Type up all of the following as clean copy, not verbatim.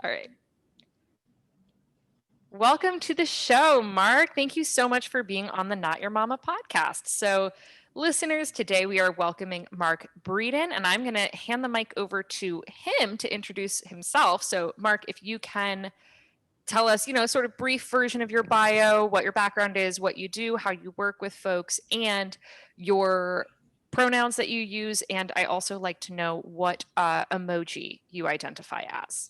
All right. Welcome to the show, Mark. Thank you so much for being on the Not Your Mama podcast. So, listeners, today we are welcoming Mark Breedon, and I'm going to hand the mic over to him to introduce himself. So, Mark, if you can tell us, sort of brief version of your bio, what your background is, what you do, how you work with folks, and your pronouns that you use. And I also like to know what emoji you identify as.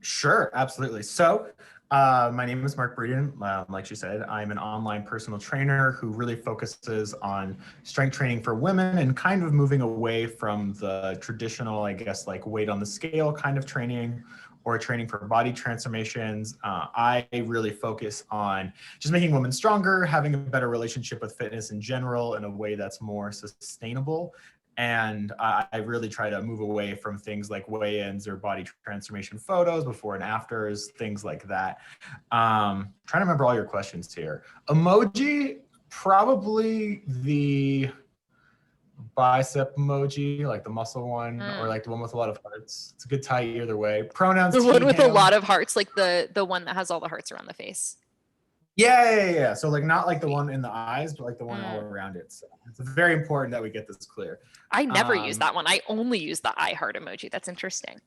Sure, absolutely. So my name is Mark Breedon. Like she said, I'm an online personal trainer who really focuses on strength training for women and kind of moving away from the traditional, I guess, like weight on the scale kind of training or training for body transformations. I really focus on just making women stronger, having a better relationship with fitness in general in a way that's more sustainable. And I really try to move away from things like weigh-ins or body transformation photos, before and afters, things like that. Trying to remember all your questions here. Emoji, probably the bicep emoji, like the muscle one, or like the one with a lot of hearts. It's a good tie either way. Pronouns. The one with a lot of hearts, like the one that has all the hearts around the face. Yeah. So like not like the one in the eyes, but like the one all around it. So it's very important that we get this clear. I never use that one. I only use the eye heart emoji. That's interesting.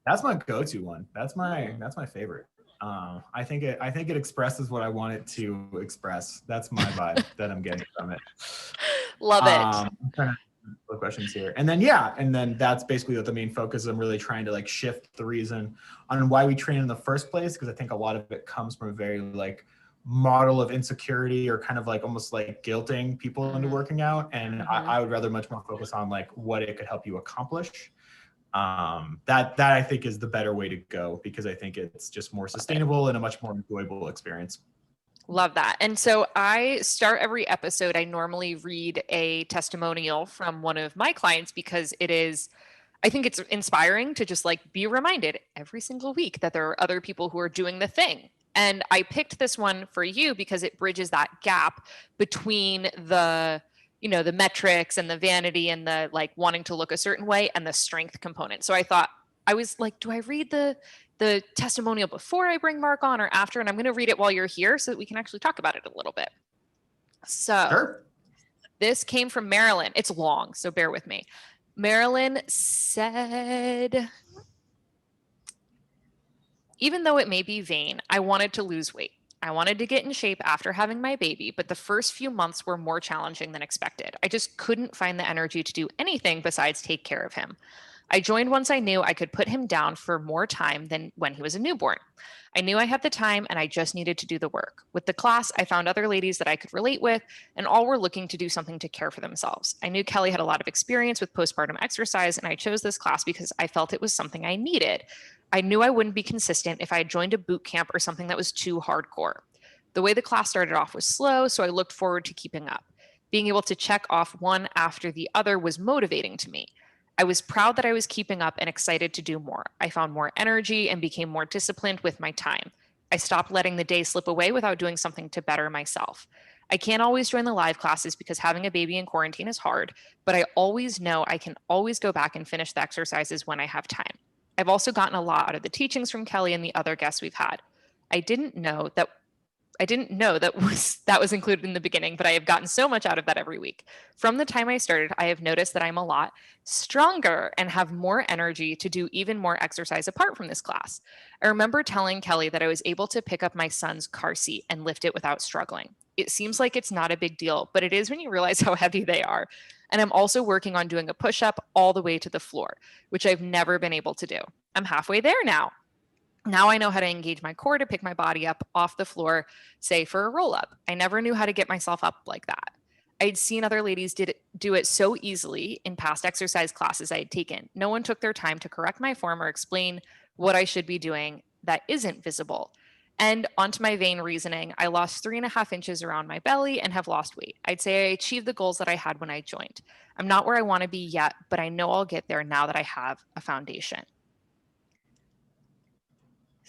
That's my go-to one. That's my favorite. I think it expresses what I want it to express. That's my vibe that I'm getting from it. Love it. I'm trying to put questions here. And then that's basically what the main focus is. I'm really trying to like shift the reason on why we train in the first place, because I think a lot of it comes from a very like model of insecurity or kind of like almost like guilting people into working out. And I would rather much more focus on like what it could help you accomplish. That I think is the better way to go, because I think it's just more sustainable and a much more enjoyable experience. Love that. And so I start every episode, I normally read a testimonial from one of my clients, because I think it's inspiring to just like be reminded every single week that there are other people who are doing the thing. And I picked this one for you because it bridges that gap between the metrics and the vanity and the like wanting to look a certain way and the strength component. So I was like, do I read the testimonial before I bring Mark on or after? And I'm going to read it while you're here so that we can actually talk about it a little bit. So sure. This came from Marilyn. It's long, so bear with me. Marilyn said, even though it may be vain, I wanted to lose weight. I wanted to get in shape after having my baby, but the first few months were more challenging than expected. I just couldn't find the energy to do anything besides take care of him. I joined once I knew I could put him down for more time than when he was a newborn. I knew I had the time and I just needed to do the work. With the class, I found other ladies that I could relate with, and all were looking to do something to care for themselves. I knew Kelly had a lot of experience with postpartum exercise, and I chose this class because I felt it was something I needed. I knew I wouldn't be consistent if I had joined a boot camp or something that was too hardcore. The way the class started off was slow, so I looked forward to keeping up. Being able to check off one after the other was motivating to me. I was proud that I was keeping up and excited to do more. I found more energy and became more disciplined with my time. I stopped letting the day slip away without doing something to better myself. I can't always join the live classes because having a baby in quarantine is hard, but I always know I can always go back and finish the exercises when I have time. I've also gotten a lot out of the teachings from Kelly and the other guests we've had. I didn't know that was included in the beginning, but I have gotten so much out of that every week. From the time I started, I have noticed that I'm a lot stronger and have more energy to do even more exercise apart from this class. I remember telling Kelly that I was able to pick up my son's car seat and lift it without struggling. It seems like it's not a big deal, but it is when you realize how heavy they are. And I'm also working on doing a push-up all the way to the floor, which I've never been able to do. I'm halfway there now. Now I know how to engage my core to pick my body up off the floor, say for a roll up. I never knew how to get myself up like that. I'd seen other ladies do it so easily in past exercise classes I had taken. No one took their time to correct my form or explain what I should be doing that isn't visible. And onto my vain reasoning, I lost 3.5 inches around my belly and have lost weight. I'd say I achieved the goals that I had when I joined. I'm not where I want to be yet, but I know I'll get there now that I have a foundation.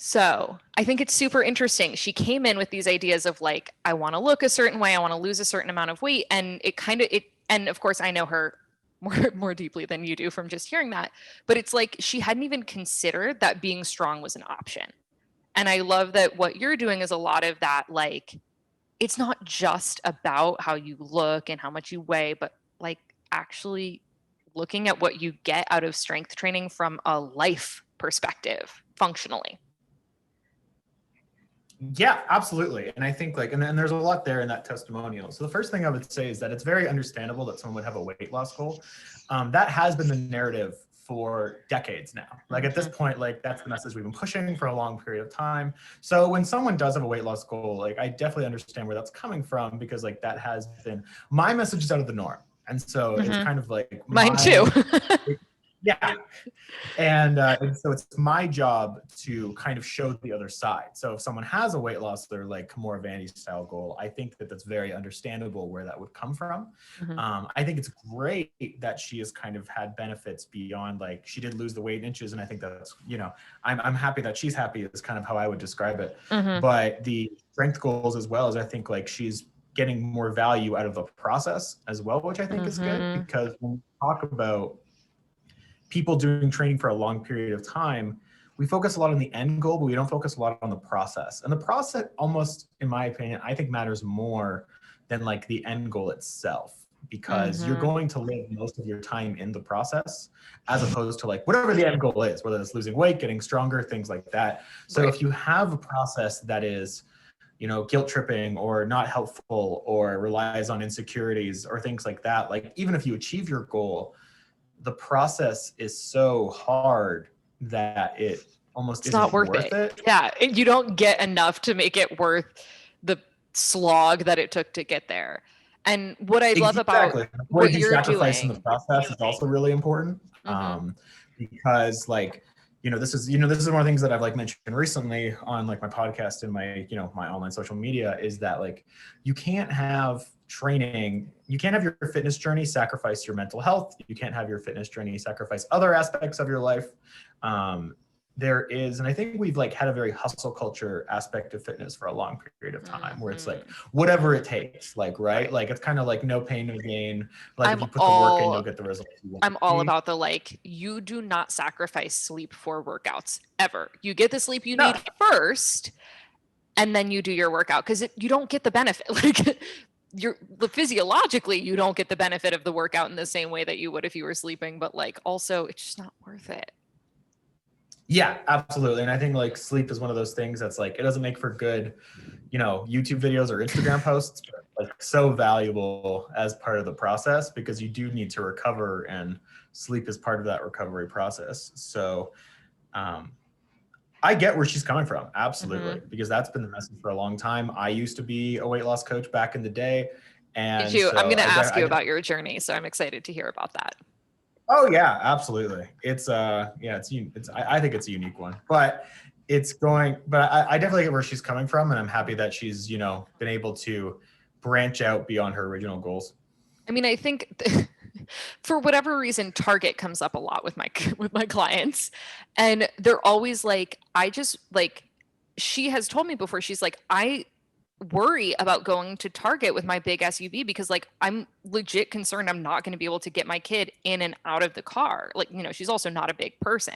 So I think it's super interesting. She came in with these ideas of like, I want to look a certain way, I want to lose a certain amount of weight. And and of course I know her more deeply than you do from just hearing that. But it's like she hadn't even considered that being strong was an option. And I love that what you're doing is a lot of that, like, it's not just about how you look and how much you weigh, but like actually looking at what you get out of strength training from a life perspective, functionally. Yeah, absolutely. And I think like, and there's a lot there in that testimonial. So the first thing I would say is that it's very understandable that someone would have a weight loss goal. That has been the narrative for decades now. Like at this point, like that's the message we've been pushing for a long period of time. So when someone does have a weight loss goal, like I definitely understand where that's coming from, because like that has been my message is out of the norm. And so it's kind of like Mine too. yeah. And so it's my job to kind of show the other side. So if someone has a weight loss, they're like more of Andy's style goal, I think that that's very understandable where that would come from. I think it's great that she has kind of had benefits beyond, like she did lose the weight in inches. And I think that's, you know, I'm happy that she's happy is kind of how I would describe it. But the strength goals as well, as I think like she's getting more value out of the process as well, which I think is good, because when we talk about people doing training for a long period of time, we focus a lot on the end goal, but we don't focus a lot on the process. And the process almost, in my opinion, I think matters more than like the end goal itself, because you're going to live most of your time in the process, as opposed to like whatever the end goal is, whether it's losing weight, getting stronger, things like that. So if you have a process that is, you know, guilt tripping or not helpful or relies on insecurities or things like that, like even if you achieve your goal, the process is so hard that it almost It's isn't not worth it. Yeah, you don't get enough to make it worth the slog that it took to get there. And what I love about what you're sacrifice in the doing, process is also really important, because like, you know, this is one of the things that I've like mentioned recently on like my podcast and my, you know, my online social media, is that like you can't have training, you can't have your fitness journey sacrifice your mental health. You can't have your fitness journey sacrifice other aspects of your life. There is, and I think we've like had a very hustle culture aspect of fitness for a long period of time, where it's like whatever it takes, like right, like it's kind of like no pain no gain, like if you put the work in, you'll get the results you want. I'm all about the, like, you do not sacrifice sleep for workouts ever. You get the sleep you need first, and then you do your workout, because you don't get the benefit. Like you're physiologically, you don't get the benefit of the workout in the same way that you would if you were sleeping, but like also it's just not worth it. Yeah, absolutely. And I think like sleep is one of those things that's like, it doesn't make for good, you know, YouTube videos or Instagram posts, but like so valuable as part of the process, because you do need to recover, and sleep is part of that recovery process. So I get where she's coming from. Absolutely. Because that's been the message for a long time. I used to be a weight loss coach back in the day. And so I'm going to ask you I about your journey. So I'm excited to hear about that. Oh yeah, absolutely. It's I think it's a unique one, but I definitely get where she's coming from, and I'm happy that she's, you know, been able to branch out beyond her original goals. I mean, I think for whatever reason, Target comes up a lot with my clients, and they're always like, I just like, she has told me before, she's like, I worry about going to Target with my big SUV, because like I'm legit concerned I'm not going to be able to get my kid in and out of the car. Like, you know, she's also not a big person.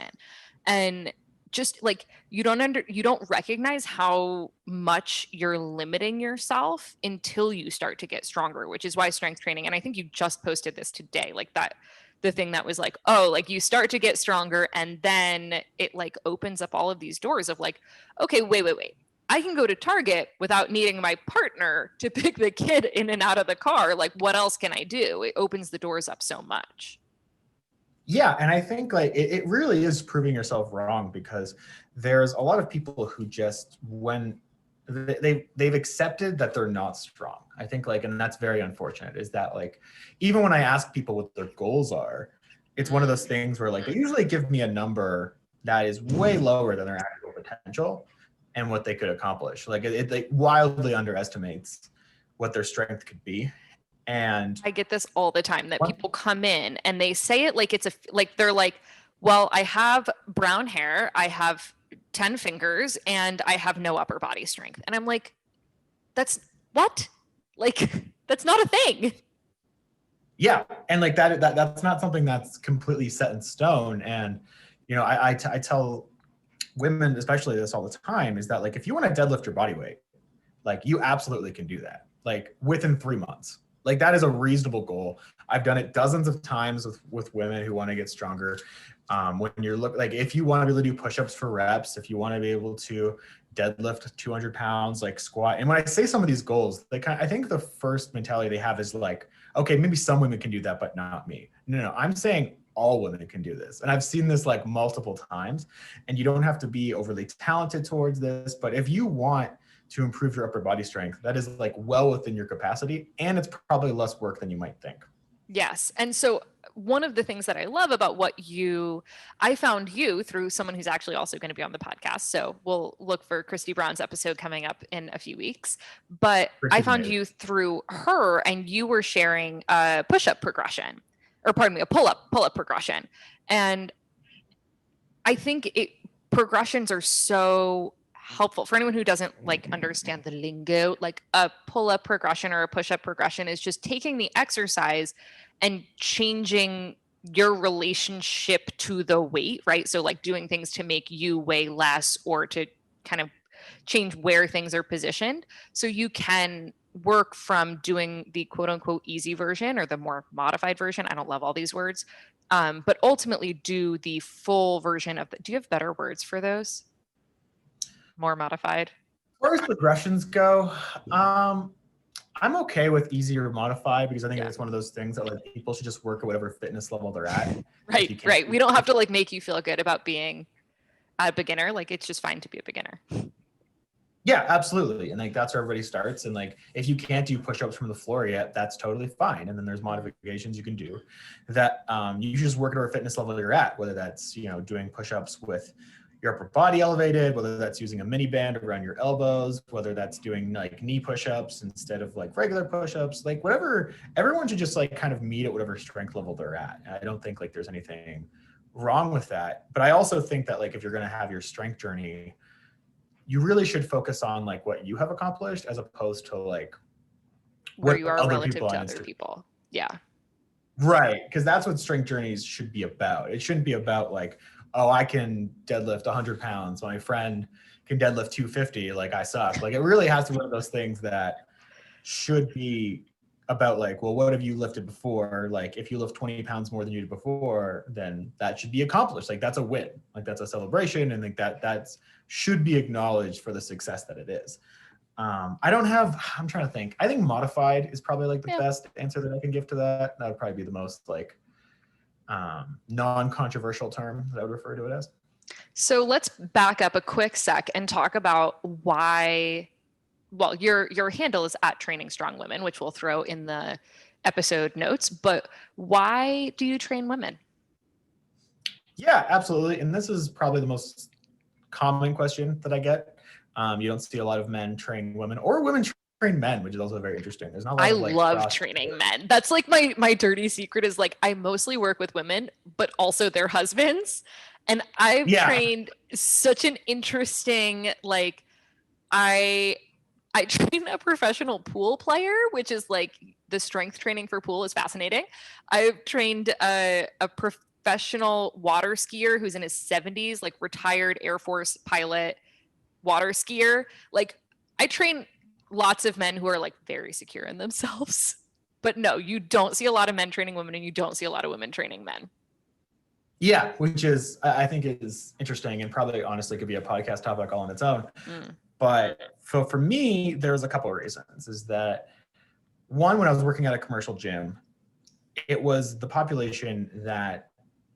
And just like you don't recognize how much you're limiting yourself until you start to get stronger, which is why strength training, and I think you just posted this today, like that, the thing that was like, oh, like you start to get stronger and then it like opens up all of these doors of like, okay, wait, I can go to Target without needing my partner to pick the kid in and out of the car. Like, what else can I do? It opens the doors up so much. Yeah, and I think like it really is proving yourself wrong, because there's a lot of people who just, when they've accepted that they're not strong. I think like, and that's very unfortunate, is that like, even when I ask people what their goals are, it's one of those things where like they usually give me a number that is way lower than their actual potential and what they could accomplish. Like it wildly underestimates what their strength could be. And I get this all the time, that people come in and they say it like it's like they're like, well, I have brown hair, I have 10 fingers, and I have no upper body strength. And I'm like, that's what? Like, that's not a thing. Yeah, and like that's not something that's completely set in stone. And I tell women especially this all the time, is that like if you want to deadlift your body weight, like you absolutely can do that, like within 3 months. Like that is a reasonable goal. I've done it dozens of times with women who want to get stronger. When you're like, if you want to be able to do push-ups for reps, if you want to be able to deadlift 200 pounds, like squat. And when I say some of these goals, I think the first mentality they have is like, okay, maybe some women can do that, but not me. No, I'm saying all women can do this. And I've seen this like multiple times, and you don't have to be overly talented towards this. But if you want to improve your upper body strength, that is like well within your capacity. And it's probably less work than you might think. Yes. And so one of the things that I love about I found you through someone who's actually also going to be on the podcast. So we'll look for Christy Brown's episode coming up in a few weeks. But I Christy's found amazing. you through her, and you were sharing a push-up progression, or pardon me, a pull-up progression. And I think progressions are so helpful for anyone who doesn't like understand the lingo. Like a pull-up progression or a push-up progression is just taking the exercise and changing your relationship to the weight, right? So like doing things to make you weigh less, or to kind of change where things are positioned. So you can work from doing the quote unquote easy version or the more modified version. I don't love all these words. But ultimately do the full version of do you have better words for those? More modified? As far as progressions go, I'm okay with easier modify, because I think Yeah. it's one of those things that like people should just work at whatever fitness level they're at. If you Right, can't, right. We don't have to like make you feel good about being a beginner. Like it's just fine to be a beginner. yeah, absolutely. And like that's where everybody starts. And like if you can't do push-ups from the floor yet, that's totally fine. And then there's modifications you can do that you just work at whatever fitness level you're at, whether that's doing push-ups with your upper body elevated, whether that's using a mini band around your elbows, whether that's doing like knee push-ups instead of like regular push-ups, like whatever. Everyone should just like kind of meet at whatever strength level they're at. And I don't think like there's anything wrong with that. But I also think that like if you're going to have your strength journey, you really should focus on like what you have accomplished as opposed to like Where what you are other relative people to on other Instagram. people. Yeah. Right. Because that's what strength journeys should be about. It shouldn't be about like, oh, I can deadlift 100 pounds. My friend can deadlift 250. Like I suck. Like it really has to be one of those things that should be about like, well, what have you lifted before? Like if you lift 20 pounds more than you did before, then that should be accomplished. Like that's a win. Like that's a celebration. And like that's should be acknowledged for the success that it is. I'm trying to think. I think modified is probably like the Yeah. best answer that I can give to that. That would probably be the most like non-controversial term that I would refer to it as. So let's back up a quick sec and talk about why. Well, your handle is at Training Strong Women, which we'll throw in the episode notes. But why do you train women? Yeah, absolutely. And this is probably the most common question that I get. You don't see a lot of men train women, or women train men, which is also very interesting. There's not a lot I of like love cross. training men. That's like my dirty secret is like I mostly work with women, but also their husbands. And I've Yeah, trained such an interesting like I I train a professional pool player, which is like the strength training for pool is fascinating. I've trained a professional water skier who's in his 70s, like retired Air Force pilot water skier. Like I train lots of men who are like very secure in themselves. But no, you don't see a lot of men training women, and you don't see a lot of women training men. yeah, which is I think is interesting, and probably honestly could be a podcast topic all on its own. Mm. But for me, there's a couple of reasons. Is that one, when I was working at a commercial gym, it was the population that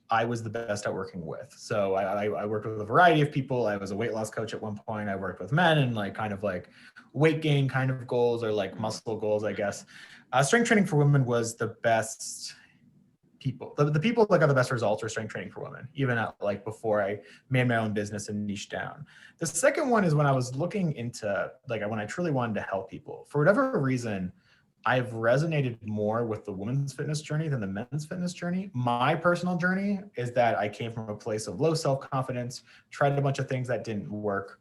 I was the best at working with. So I worked with a variety of people. I was a weight loss coach at one point. I worked with men and like kind of like weight gain kind of goals, or like muscle goals, I guess. Strength training for women was the best people. The people that got the best results were strength training for women, even at like before I made my own business and niche down. The second one is when I was looking into like when I truly wanted to help people. For whatever reason, I've resonated more with the women's fitness journey than the men's fitness journey. My personal journey is that I came from a place of low self-confidence, tried a bunch of things that didn't work,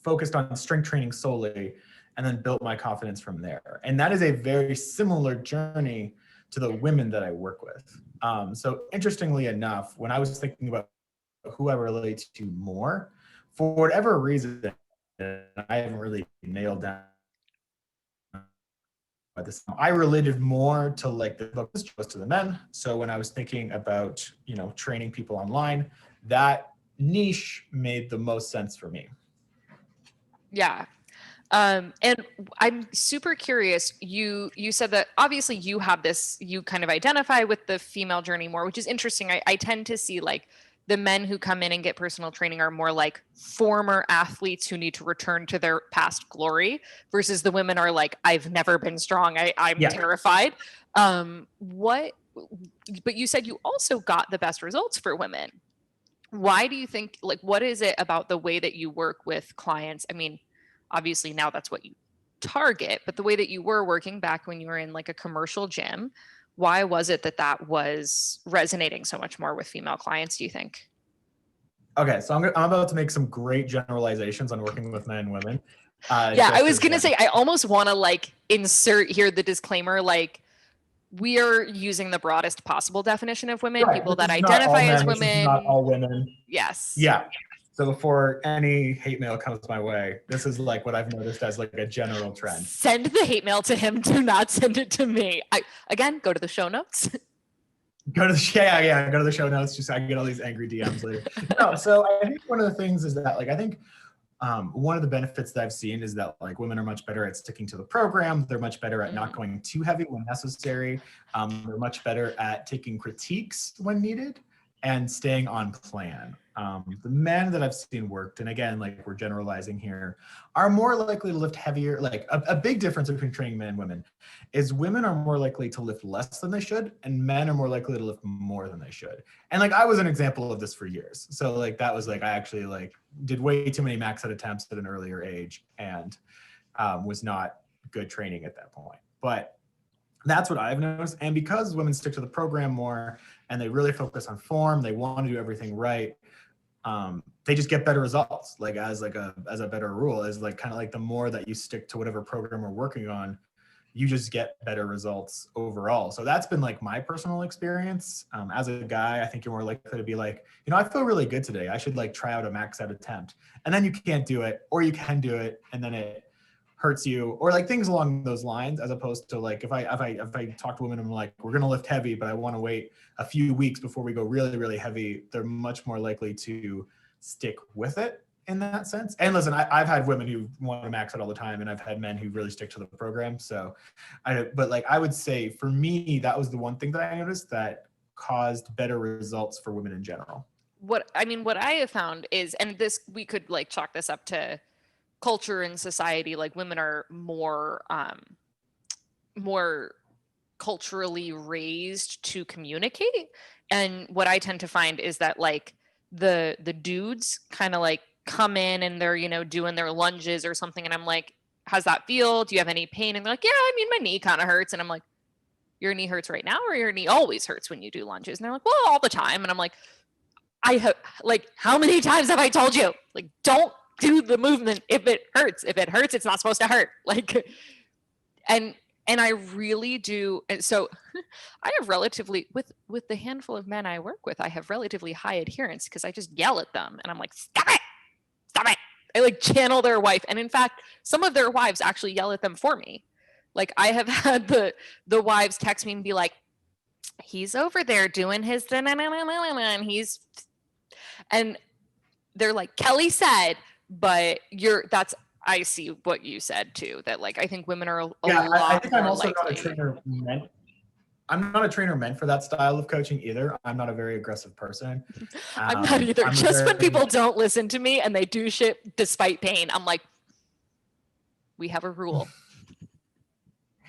focused on strength training solely, and then built my confidence from there. And that is a very similar journey to the women that I work with. So interestingly enough, when I was thinking about who I relate to more, for whatever reason, I haven't really nailed down this. I related more to like the book was to the men. So when I was thinking about, training people online, that niche made the most sense for me. Yeah. And I'm super curious. You said that obviously you have this, you kind of identify with the female journey more, which is interesting. I tend to see like the men who come in and get personal training are more like former athletes who need to return to their past glory, versus the women are like, I've never been strong. I'm Yeah. terrified. What, but you said you also got the best results for women. Why do you think, like, what is it about the way that you work with clients? I mean, obviously now that's what you target, but the way that you were working back when you were in like a commercial gym, why was it that that was resonating so much more with female clients, do you think? Okay, so I'm about to make some great generalizations on working with men and women. Yeah, I Just was as gonna like, say, I almost want to like insert here the disclaimer, like, we are using the broadest possible definition of women, right, people this that is not all identify as men, this is not women. all women. Yes. Yeah. So before any hate mail comes my way, this is like what I've noticed as like a general trend. Send the hate mail to him. Do not send it to me. Again, go to the show notes. Go to the go to the show notes. Just I get all these angry DMs later. No, so I think one of the things is that like I think one of the benefits that I've seen is that like women are much better at sticking to the program. They're much better at not going too heavy when necessary. They're much better at taking critiques when needed and staying on plan. The men that I've seen worked, and again, like we're generalizing here, are more likely to lift heavier. Like a big difference between training men and women is women are more likely to lift less than they should, and men are more likely to lift more than they should. And like I was an example of this for years. So like that was like I actually like did way too many max out attempts at an earlier age and was not good training at that point. But that's what I've noticed. And because women stick to the program more and they really focus on form, they want to do everything right. They just get better results. Like as a better rule is like kind of like the more that you stick to whatever program we're working on, you just get better results overall. So that's been like my personal experience. As a guy, I think you're more likely to be like, I feel really good today. I should like try out a max out attempt. And then you can't do it, or you can do it, and then it hurts you, or like things along those lines, as opposed to like if I talk to women and I'm like, we're gonna lift heavy, but I want to wait a few weeks before we go really, really heavy, they're much more likely to stick with it in that sense. And listen, I've had women who want to max out all the time, and I've had men who really stick to the program. So, but like I would say for me, that was the one thing that I noticed that caused better results for women in general. What I have found is, and this, we could like chalk this up to culture and society, like women are more culturally raised to communicate. And what I tend to find is that like the dudes kind of like come in and they're, doing their lunges or something, and I'm like, how's that feel? Do you have any pain? And they're like, yeah, I mean, my knee kind of hurts. And I'm like, your knee hurts right now, or your knee always hurts when you do lunges? And they're like, well, all the time. And I'm like, I have, like, how many times have I told you, like, don't do the movement if it hurts. If it hurts, it's not supposed to hurt. Like, and I really do. And so I have relatively, with the handful of men I work with, I have relatively high adherence because I just yell at them and I'm like, stop it, stop it. I like channel their wife. And in fact, some of their wives actually yell at them for me. Like I have had the wives text me and be like, he's over there doing his and he's, and they're like, Kelly said, but I see what you said too, that like I think women are a I lot think I'm more also likely. not a trainer meant. I'm not a trainer meant for that style of coaching either. I'm not a very aggressive person. I'm not either. I'm Just when people don't listen to me and they do shit despite pain, I'm like, we have a rule.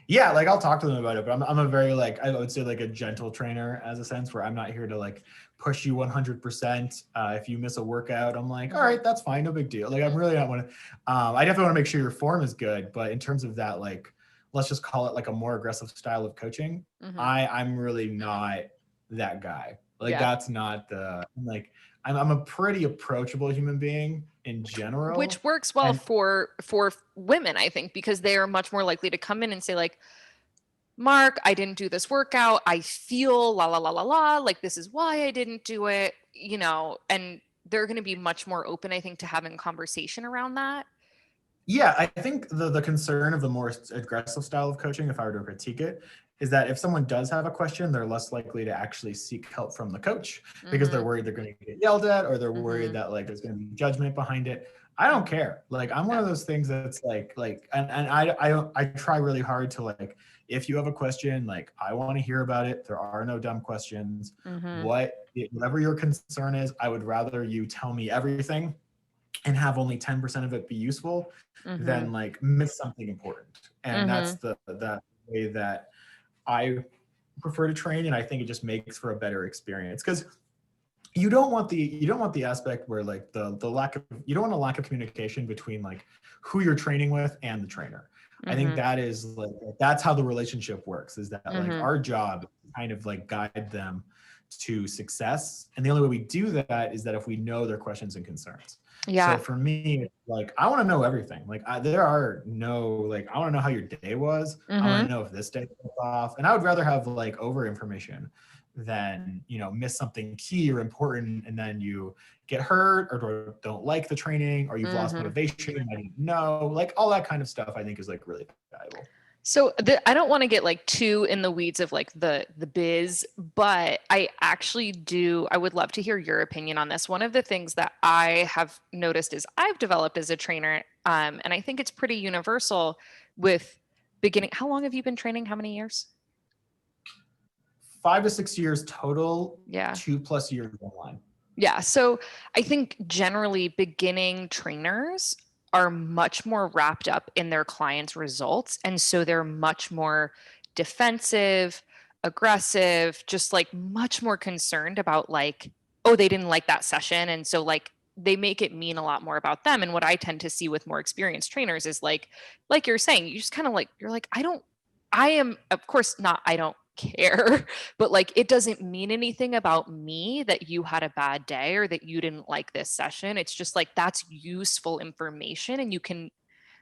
Yeah, like I'll talk to them about it, but I'm a very like I would say like a gentle trainer, as a sense where I'm not here to like push you 100%. If you miss a workout, I'm like, all right, that's fine, no big deal. Like I'm really not want to. I definitely want to make sure your form is good, but in terms of that, like let's just call it like a more aggressive style of coaching. I'm really not that guy. Like that's not the like I'm a pretty approachable human being in general, which works well for women, I think, because they are much more likely to come in and say like, Mark, I didn't do this workout. I feel la la la la la, like this is why I didn't do it, and they're going to be much more open, I think, to having conversation around that. Yeah, I think the concern of the more aggressive style of coaching, if I were to critique it, is that if someone does have a question, they're less likely to actually seek help from the coach because they're Mm-hmm. worried they're going to get yelled at, or they're worried Mm-hmm. that like there's going to be judgment behind it. I don't care. Like I'm one Yeah. of those things that's and I try really hard to like, if you have a question, like I want to hear about it. There are no dumb questions. Mm-hmm. Whatever your concern is, I would rather you tell me everything and have only 10% of it be useful Mm-hmm. than like miss something important. And that's Mm-hmm. the way that I prefer to train. And I think it just makes for a better experience, because you don't want the aspect where like the lack of, you don't want a lack of communication between like who you're training with and the trainer. I think Mm-hmm. that is like, that's how the relationship works, is that like Mm-hmm. our job is kind of like guide them to success. And the only way we do that is that if we know their questions and concerns. So Yeah. for me, like I want to know everything. Like there are no, like I want to know how your day was. I want Mm-hmm. to know if this day was off. And I would rather have like over information than, miss something key or important and then you get hurt or don't like the training, or you've lost Mm-hmm. motivation and I didn't know, like all that kind of stuff I think is like really valuable. So I don't want to get like too in the weeds of like the biz, but I actually do. I would love to hear your opinion on this. One of the things that I have noticed is I've developed as a trainer, and I think it's pretty universal with beginning. How long have you been training? How many years? 5 to 6 years total, Yeah. 2+ years online. Yeah. So I think generally beginning trainers are much more wrapped up in their clients' results. And so they're much more defensive, aggressive, just like much more concerned about like, oh, they didn't like that session. And so like they make it mean a lot more about them. And what I tend to see with more experienced trainers is like you're saying, you just kind of like, you're like, I am, of course not, I don't care, but like it doesn't mean anything about me that you had a bad day or that you didn't like this session. It's just like that's useful information and you can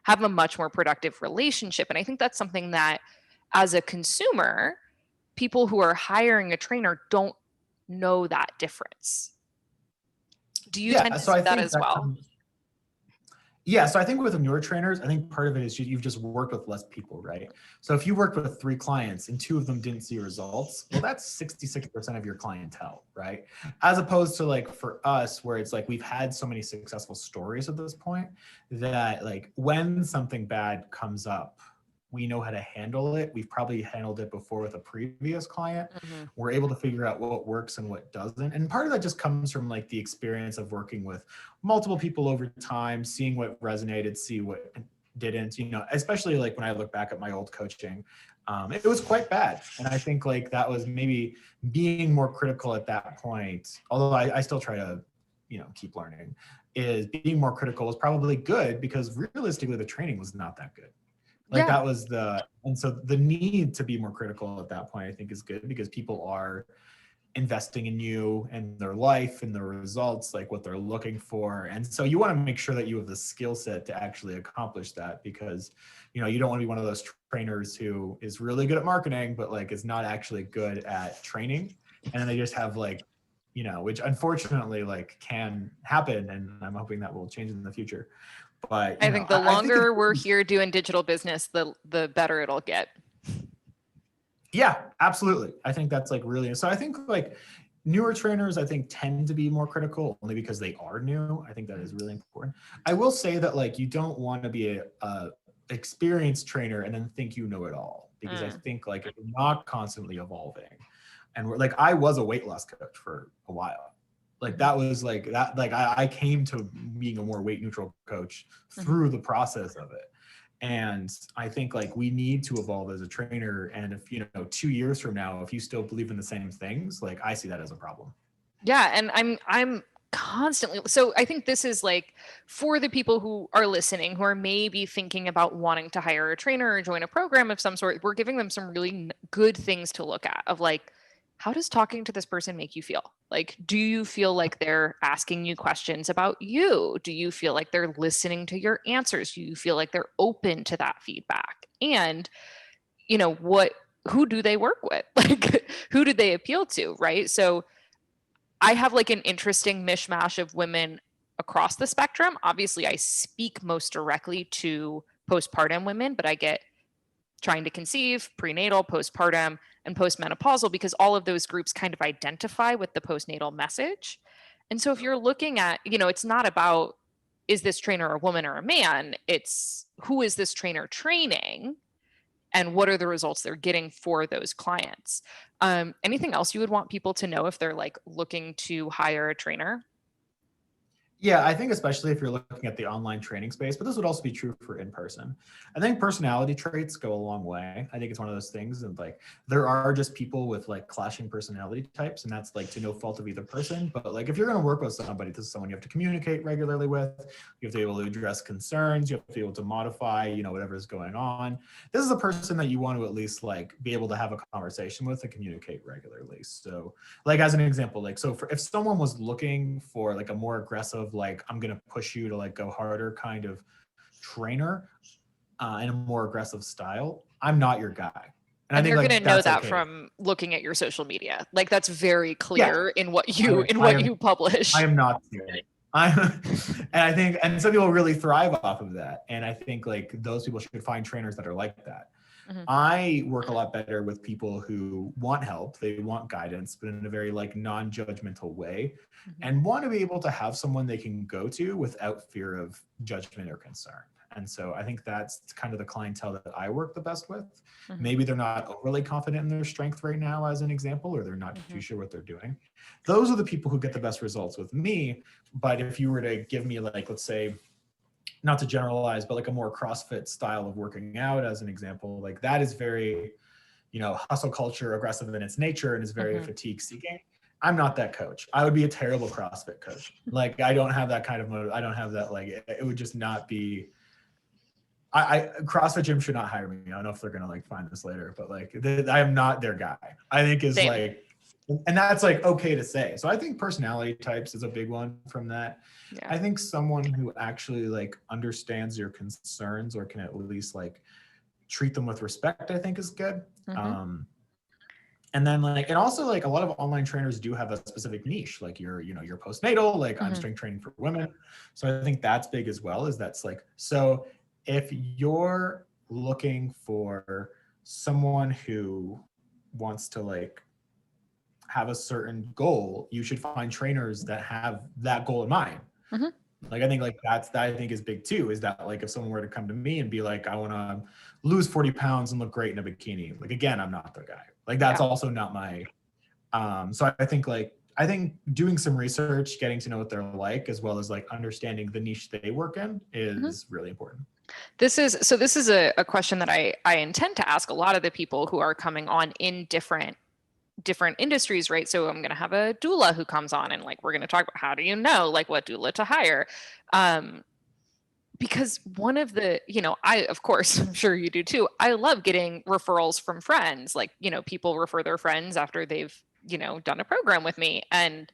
have a much more productive relationship. And I think that's something that as a consumer, people who are hiring a trainer don't know that difference. Do you Yeah, tend to so see I that think as that well? comes, yeah, so I think with newer trainers, I think part of it is you've just worked with less people, right? So if you worked with 3 clients and 2 of them didn't see results, well, that's 66% of your clientele, right? As opposed to like for us, where it's like we've had so many successful stories at this point that like when something bad comes up, we know how to handle it. We've probably handled it before with a previous client. Mm-hmm. We're able to figure out what works and what doesn't. And part of that just comes from like the experience of working with multiple people over time, seeing what resonated, see what didn't, especially like when I look back at my old coaching, it was quite bad. And I think like that was maybe being more critical at that point, although I still try to, keep learning, is being more critical was probably good because realistically the training was not that good. Like Yeah. that was and so the need to be more critical at that point, I think is good because people are investing in you and their life and their results, like what they're looking for. And so you want to make sure that you have the skill set to actually accomplish that, because, you don't want to be one of those trainers who is really good at marketing, but like is not actually good at training. And then they just have like, which unfortunately like can happen. And I'm hoping that will change in the future. But, I think the I think it's, longer we're here doing digital business, the better it'll get. yeah, absolutely. I think that's like really, so I think like newer trainers, I think tend to be more critical only because they are new. I think that is really important. I will say that like you don't want to be a experienced trainer and then think you know it all, because I Mm. think like if you're not constantly evolving, and we're like, I was a weight loss coach for a while. Like Mhm. that was like that, like I came to being a more weight neutral coach Mhm. through the process of it. And I think like we need to evolve as a trainer. And if, 2 years from now, if you still believe in the same things, like I see that as a problem. Yeah, and I'm constantly, so I think this is like for the people who are listening who are maybe thinking about wanting to hire a trainer or join a program of some sort, we're giving them some really good things to look at of like, how does talking to this person make you feel? Like, do you feel like they're asking you questions about you? Do you feel like they're listening to your answers? Do you feel like they're open to that feedback? And what who do they work with? Like, who do they appeal to, right? So I have like an interesting mishmash of women across the spectrum. Obviously, I speak most directly to postpartum women, but I get trying to conceive, prenatal, postpartum, and postmenopausal, because all of those groups kind of identify with the postnatal message. And so if you're looking at, it's not about, is this trainer a woman or a man? It's, who is this trainer training? And what are the results they're getting for those clients? Anything else you would want people to know if they're like looking to hire a trainer? Yeah, I think especially if you're looking at the online training space, but this would also be true for in-person. I think personality traits go a long way. I think it's one of those things, and like there are just people with like clashing personality types, and that's like to no fault of either person. But like if you're going to work with somebody, this is someone you have to communicate regularly with. You have to be able to address concerns. You have to be able to modify, whatever is going on. This is a person that you want to at least like be able to have a conversation with and communicate regularly. So like as an example, like so if someone was looking for like a more aggressive, like I'm gonna push you to like go harder kind of trainer in a more aggressive style, I'm not your guy. And I think, you're going to know that okay. from looking at your social media. Like that's very clear in what you you publish. I am not serious. And I think, and some people really thrive off of that. And I think like those people should find trainers that are like that. Mm-hmm. I work a lot better with people who want help, they want guidance, but in a very like non-judgmental way, mm-hmm. and want to be able to have someone they can go to without fear of judgment or concern. And so I think that's kind of the clientele that I work the best with. Mm-hmm. Maybe they're not overly confident in their strength right now, as an example, or they're not mm-hmm. too sure what they're doing. Those are the people who get the best results with me. But if you were to give me like, let's say, not to generalize, but like a more CrossFit style of working out as an example, like that is very, hustle culture, aggressive in its nature, and is very mm-hmm. fatigue seeking. I'm not that coach. I would be a terrible CrossFit coach. Like I don't have that kind of motive. I don't have that, like, it would just not be, CrossFit gym should not hire me. I don't know if they're going to like find this later, but like I am not their guy. I think is Same. Like, and that's like okay to say. So I think personality types is a big one from that. Yeah. I think someone who actually like understands your concerns or can at least like treat them with respect, I think is good. Mm-hmm. And then like, and also like a lot of online trainers do have a specific niche, like your postnatal, like mm-hmm. I'm strength training for women. So I think that's big as well, is that's like, so if you're looking for someone who wants to like have a certain goal, you should find trainers that have that goal in mind. Mm-hmm. Like, I think like that I think is big too, is that like if someone were to come to me and be like, I want to lose 40 pounds and look great in a bikini, like, again, I'm not the guy. Like, that's also not my, so I think doing some research, getting to know what they're like, as well as like understanding the niche they work in is mm-hmm. really important. This is a question that I intend to ask a lot of the people who are coming on in different industries, right? So I'm going to have a doula who comes on, and like, we're going to talk about how do you know like what doula to hire? Because one of the, I, of course, I'm sure you do too, I love getting referrals from friends. Like, people refer their friends after they've, done a program with me, and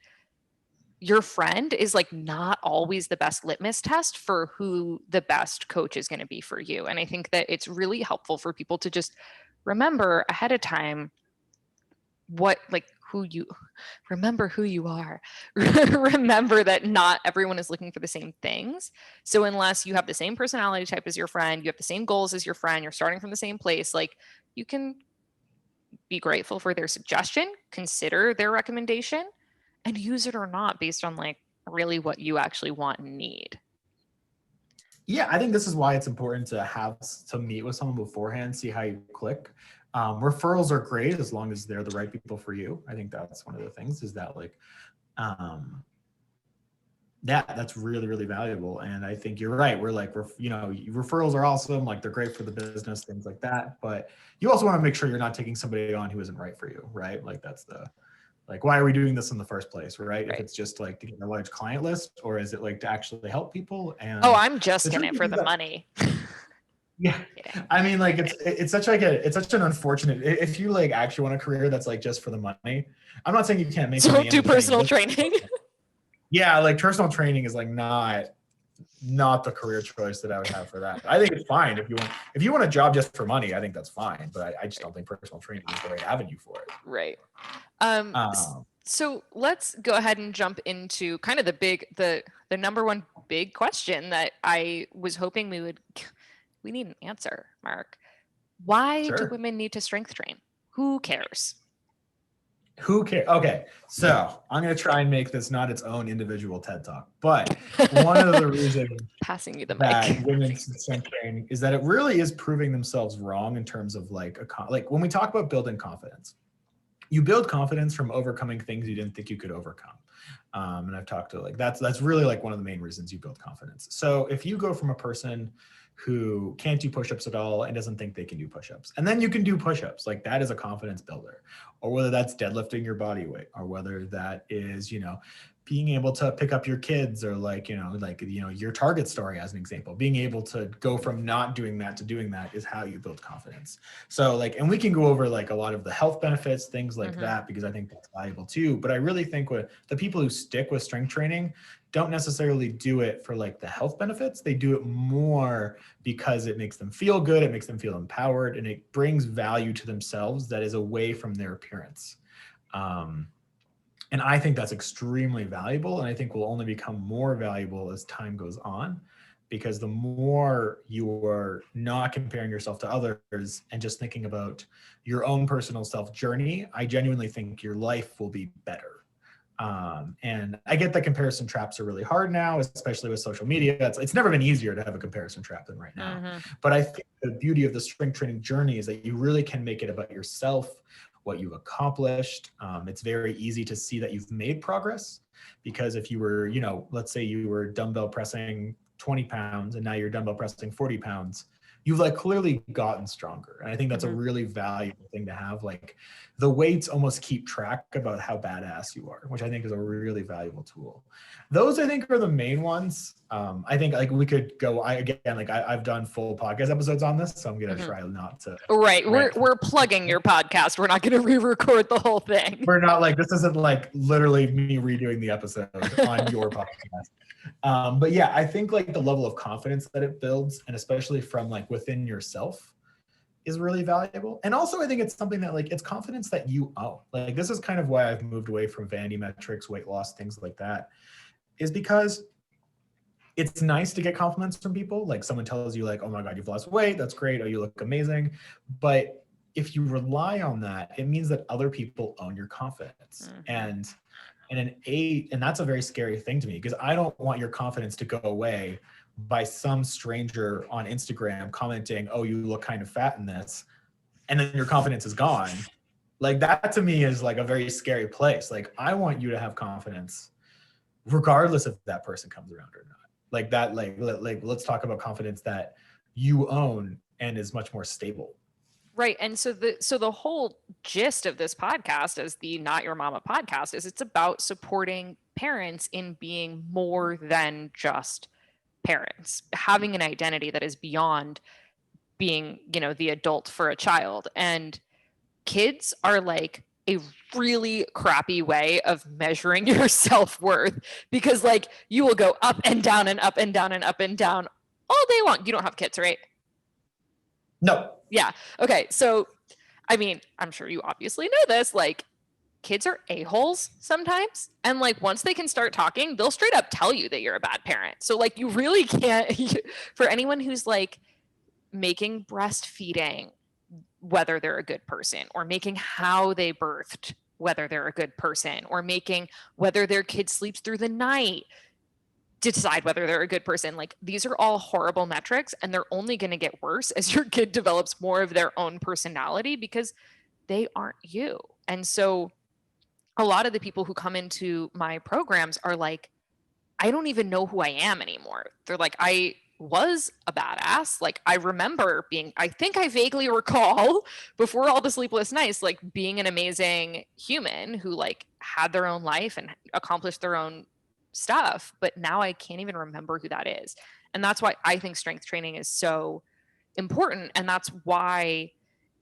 your friend is like not always the best litmus test for who the best coach is going to be for you. And I think that it's really helpful for people to just remember ahead of time remember who you are. Remember that not everyone is looking for the same things. So unless you have the same personality type as your friend, you have the same goals as your friend, you're starting from the same place, like, you can be grateful for their suggestion, consider their recommendation, and use it or not based on like really what you actually want and need. Yeah, I think this is why it's important to meet with someone beforehand, see how you click. Referrals are great as long as they're the right people for you. I think that's one of the things, is that like, that's really, really valuable. And I think you're right. We're like, referrals are awesome. Like, they're great for the business, things like that. But you also want to make sure you're not taking somebody on who isn't right for you, right? Like, that's like, why are we doing this in the first place, right? If it's just like to get a large client list, or is it like to actually help people? And I'm just in it for the money. Yeah. I mean, like, it's such an unfortunate, if you like actually want a career that's like just for the money, I'm not saying you can't make money. Don't do personal training. Yeah. Like, personal training is like not not the career choice that I would have for that. I think it's fine if you want a job just for money. I think that's fine, but I just don't think personal training is the right avenue for it. Right. Um, So let's go ahead and jump into kind of the number one big question that I was hoping we need an answer, Mark. Why do Sure. women need to strength train? Who cares? Who cares? Okay, so I'm going to try and make this not its own individual TED Talk, but one of the reasons Passing you the that mic. women strength training is that it really is proving themselves wrong in terms of like when we talk about building confidence. You build confidence from overcoming things you didn't think you could overcome. And I've talked to that's really like one of the main reasons you build confidence. So if you go from a person who can't do push-ups at all and doesn't think they can do push-ups, and then you can do push-ups, like that is a confidence builder. Or whether that's deadlifting your body weight, or whether that is, being able to pick up your kids, or your Target story as an example, being able to go from not doing that to doing that is how you build confidence. So and we can go over like a lot of the health benefits, things like that, because I think that's valuable too. But I really think the people who stick with strength training don't necessarily do it for like the health benefits. They do it more because it makes them feel good, it makes them feel empowered, and it brings value to themselves that is away from their appearance. And I think that's extremely valuable, and I think will only become more valuable as time goes on, because the more you are not comparing yourself to others and just thinking about your own personal self journey, I genuinely think your life will be better. And I get that comparison traps are really hard now, especially with social media. It's never been easier to have a comparison trap than right now. But I think the beauty of the strength training journey is that you really can make it about yourself, what you've accomplished. It's very easy to see that you've made progress, because if you were, let's say you were dumbbell pressing 20 pounds and now you're dumbbell pressing 40 pounds, you've like clearly gotten stronger. And I think that's a really valuable thing to have. Like the weights almost keep track about how badass you are, which I think is a really valuable tool. Those I think are the main ones. I think like we could go, I've done full podcast episodes on this, so I'm going to try not to. Right. We're plugging your podcast. We're not going to re-record the whole thing. We're not like, this isn't like literally me redoing the episode on your podcast. But yeah, I think like the level of confidence that it builds, and especially from like within yourself, is really valuable. And also I think it's something that like, it's confidence that you own. Like this is kind of why I've moved away from vanity metrics, weight loss, things like that, is because it's nice to get compliments from people. Like someone tells you like, oh my God, you've lost weight. That's great. Oh, you look amazing. But if you rely on that, it means that other people own your confidence. And that's a very scary thing to me, because I don't want your confidence to go away by some stranger on Instagram commenting, oh, you look kind of fat in this, and then your confidence is gone. Like that to me is like a very scary place. Like I want you to have confidence regardless if that person comes around or not. Like that, like let's talk about confidence that you own and is much more stable. Right. And so the whole gist of this podcast, as the Not Your Mama podcast, is it's about supporting parents in being more than just parents, having an identity that is beyond being, the adult for a child. And kids are like a really crappy way of measuring your self-worth, because like you will go up and down and up and down and up and down all day long. You don't have kids, right? No. Yeah. Okay. So, I mean, I'm sure you obviously know this, like kids are a-holes sometimes. And like, once they can start talking, they'll straight up tell you that you're a bad parent. So like, you really can't, for anyone who's like making breastfeeding, whether they're a good person, or making how they birthed, whether they're a good person, or making whether their kid sleeps through the night, to decide whether they're a good person. Like these are all horrible metrics, and they're only going to get worse as your kid develops more of their own personality, because they aren't you. And so a lot of the people who come into my programs are like, I don't even know who I am anymore. They're like, I was a badass. Like I remember I think I vaguely recall before all the sleepless nights, like being an amazing human who like had their own life and accomplished their own stuff, but now I can't even remember who that is. And that's why I think strength training is so important. And that's why,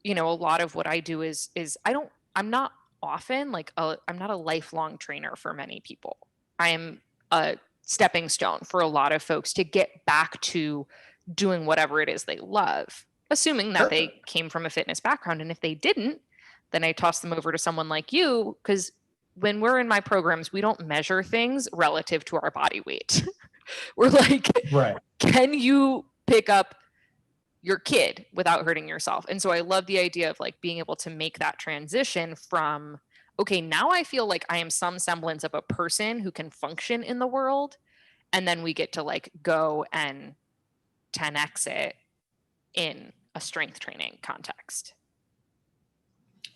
a lot of what I do is I'm not often like I'm not a lifelong trainer for many people. I am a stepping stone for a lot of folks to get back to doing whatever it is they love, assuming that Sure. they came from a fitness background. And if they didn't, then I toss them over to someone like you, because when we're in my programs, we don't measure things relative to our body weight. We're like, Right. can you pick up your kid without hurting yourself? And so I love the idea of like being able to make that transition from, okay, now I feel like I am some semblance of a person who can function in the world. And then we get to like go and 10x it in a strength training context.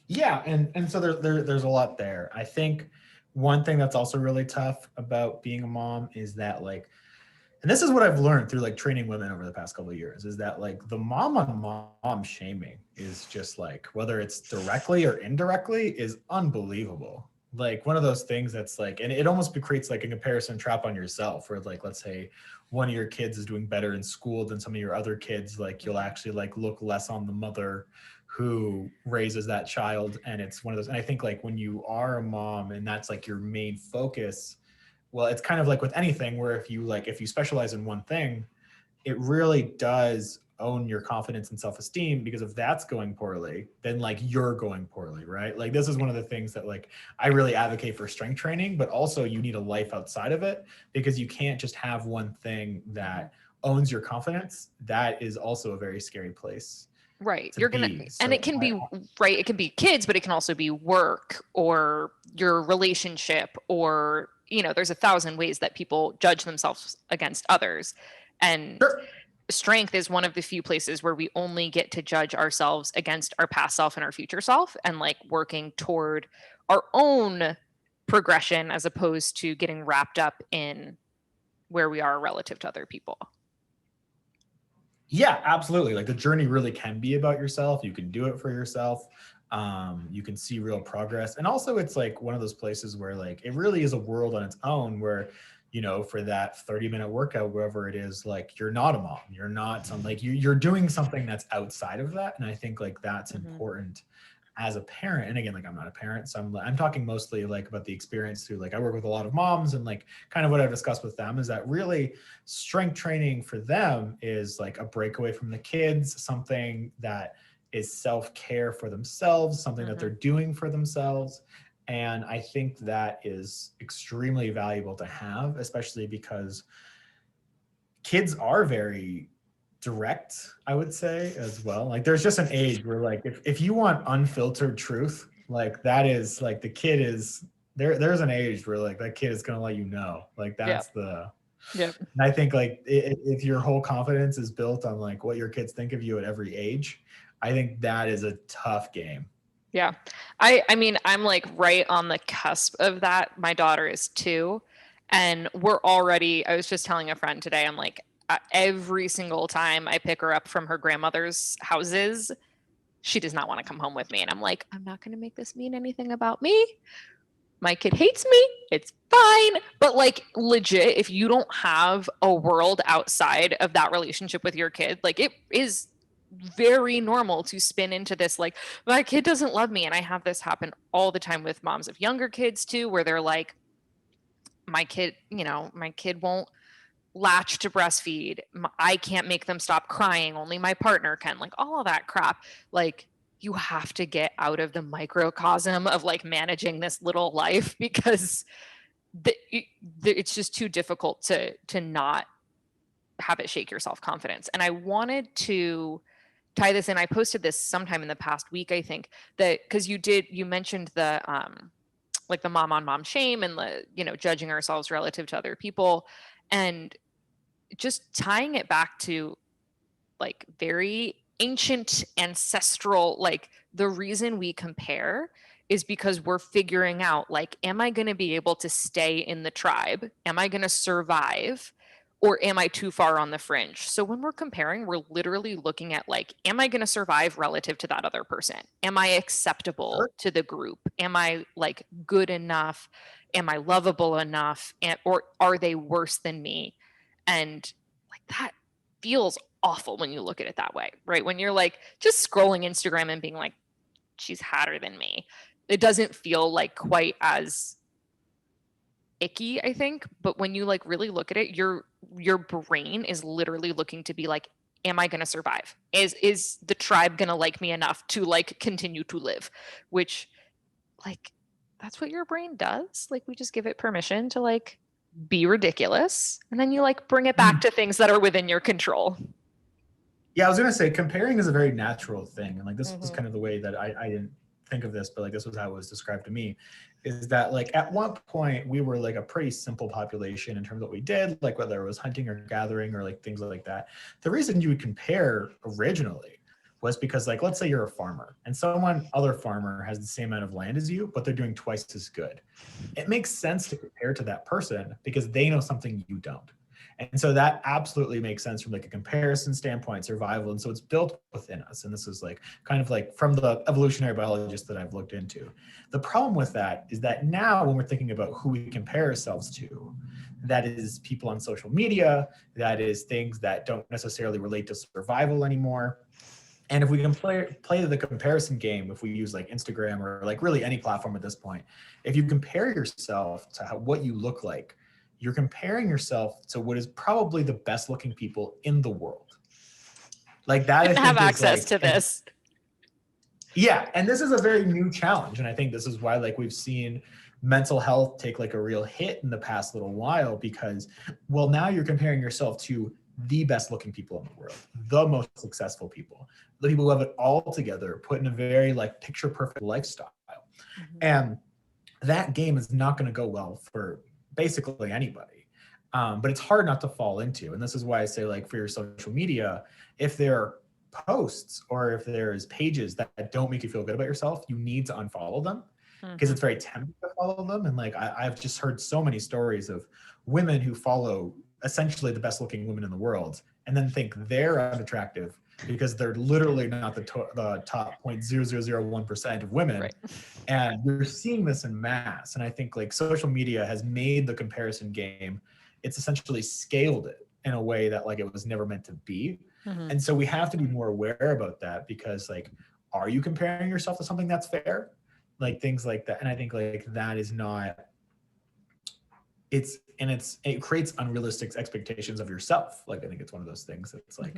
Yeah, and so there's a lot there. I think one thing that's also really tough about being a mom is that like, and this is what I've learned through like training women over the past couple of years, is that like the mom on mom shaming is just like, whether it's directly or indirectly, is unbelievable. Like one of those things that's like, and it almost creates like a comparison trap on yourself, where like, let's say one of your kids is doing better in school than some of your other kids, like you'll actually like look less on the mother who raises that child. And it's one of those, and I think like when you are a mom and that's like your main focus, well, it's kind of like with anything where if you specialize in one thing, it really does own your confidence and self-esteem, because if that's going poorly, then like you're going poorly, right? Like this is one of the things that like I really advocate for strength training, but also you need a life outside of it, because you can't just have one thing that owns your confidence. That is also a very scary place. Right. To You're going to, be. and So it can be, right. It can be kids, but it can also be work or your relationship, or, there's 1,000 ways that people judge themselves against others. And sure. strength is one of the few places where we only get to judge ourselves against our past self and our future self, and like working toward our own progression as opposed to getting wrapped up in where we are relative to other people. Yeah, absolutely. Like the journey really can be about yourself. You can do it for yourself. You can see real progress. And also it's like one of those places where like it really is a world on its own, where, for that 30-minute workout, wherever it is, like you're not a mom, you're not some, like you're doing something that's outside of that. And I think like that's important as a parent. And again, like I'm not a parent, so I'm talking mostly like about the experience through, like I work with a lot of moms, and like kind of what I've discussed with them is that really strength training for them is like a breakaway from the kids, something that is self-care for themselves, something that they're doing for themselves. And I think that is extremely valuable to have, especially because kids are very direct, I would say, as well. Like there's just an age where like if you want unfiltered truth, like that is like the kid is there's an age where like that kid is going to let you know, like that's and I think like if your whole confidence is built on like what your kids think of you at every age, I think that is a tough game. Yeah. I mean, I'm like right on the cusp of that. My daughter is 2, and I was just telling a friend today, I'm like, every single time I pick her up from her grandmother's houses, she does not want to come home with me. And I'm like, I'm not going to make this mean anything about me. My kid hates me. It's fine. But like legit, if you don't have a world outside of that relationship with your kid, like it is very normal to spin into this, like, my kid doesn't love me. And I have this happen all the time with moms of younger kids too, where they're like, my kid won't latch to breastfeed. I can't make them stop crying. Only my partner can. Like all of that crap. Like you have to get out of the microcosm of like managing this little life, because it's just too difficult to not have it shake your self-confidence. And I wanted to tie this in. I posted this sometime in the past week, I think, that because you mentioned the like the mom on mom shame and the judging ourselves relative to other people, and just tying it back to like very ancient ancestral, like the reason we compare is because we're figuring out, like, am I going to be able to stay in the tribe? Am I going to survive? Or am I too far on the fringe? So when we're comparing, we're literally looking at like, am I going to survive relative to that other person? Am I acceptable to the group? Am I like good enough? Am I lovable enough? Or are they worse than me? And like that feels awful when you look at it that way, right? When you're like just scrolling Instagram and being like, she's hotter than me. It doesn't feel like quite as icky, I think, but when you like really look at it, your brain is literally looking to be like, am I going to survive? Is the tribe going to like me enough to like continue to live? Which like that's what your brain does. Like we just give it permission to like be ridiculous, and then you like bring it back to things that are within your control. Yeah, I was gonna say comparing is a very natural thing, and like this was Mm-hmm. kind of the way that I didn't think of this, but like this was how it was described to me, is that like at one point we were like a pretty simple population in terms of what we did, like whether it was hunting or gathering or like things like that. The reason you would compare originally was because like let's say you're a farmer and someone other farmer has the same amount of land as you, but they're doing twice as good. It makes sense to compare to that person because they know something you don't. And so that absolutely makes sense from like a comparison standpoint, survival. And so it's built within us. And this is like kind of like from the evolutionary biologist that I've looked into. The problem with that is that now when we're thinking about who we compare ourselves to, that is people on social media, that is things that don't necessarily relate to survival anymore. And if we can play the comparison game, if we use like Instagram or like really any platform at this point, if you compare yourself to what you look like, you're comparing yourself to what is probably the best looking people in the world. Like that, I Didn't have think is access like, to this. yeah. And this is a very new challenge. And I think this is why like we've seen mental health take like a real hit in the past little while because, well, now you're comparing yourself to the best looking people in the world, the most successful people, the people who have it all together, put in a very like picture perfect lifestyle. Mm-hmm. And that game is not going to go well for basically anybody. But it's hard not to fall into. And this is why I say like for your social media, if there are posts or if there's pages that don't make you feel good about yourself, you need to unfollow them because Mm-hmm. it's very tempting to follow them. And like I've just heard so many stories of women who follow essentially the best looking women in the world and then think they're unattractive because they're literally not the top 0.0001% of women. Right. And you're seeing this in mass. And I think like social media has made the comparison game, it's essentially scaled it in a way that like it was never meant to be. Mm-hmm. And so we have to be more aware about that because like, are you comparing yourself to something that's fair? Like things like that. And I think like that is not, it creates unrealistic expectations of yourself. Like I think it's one of those things that's like,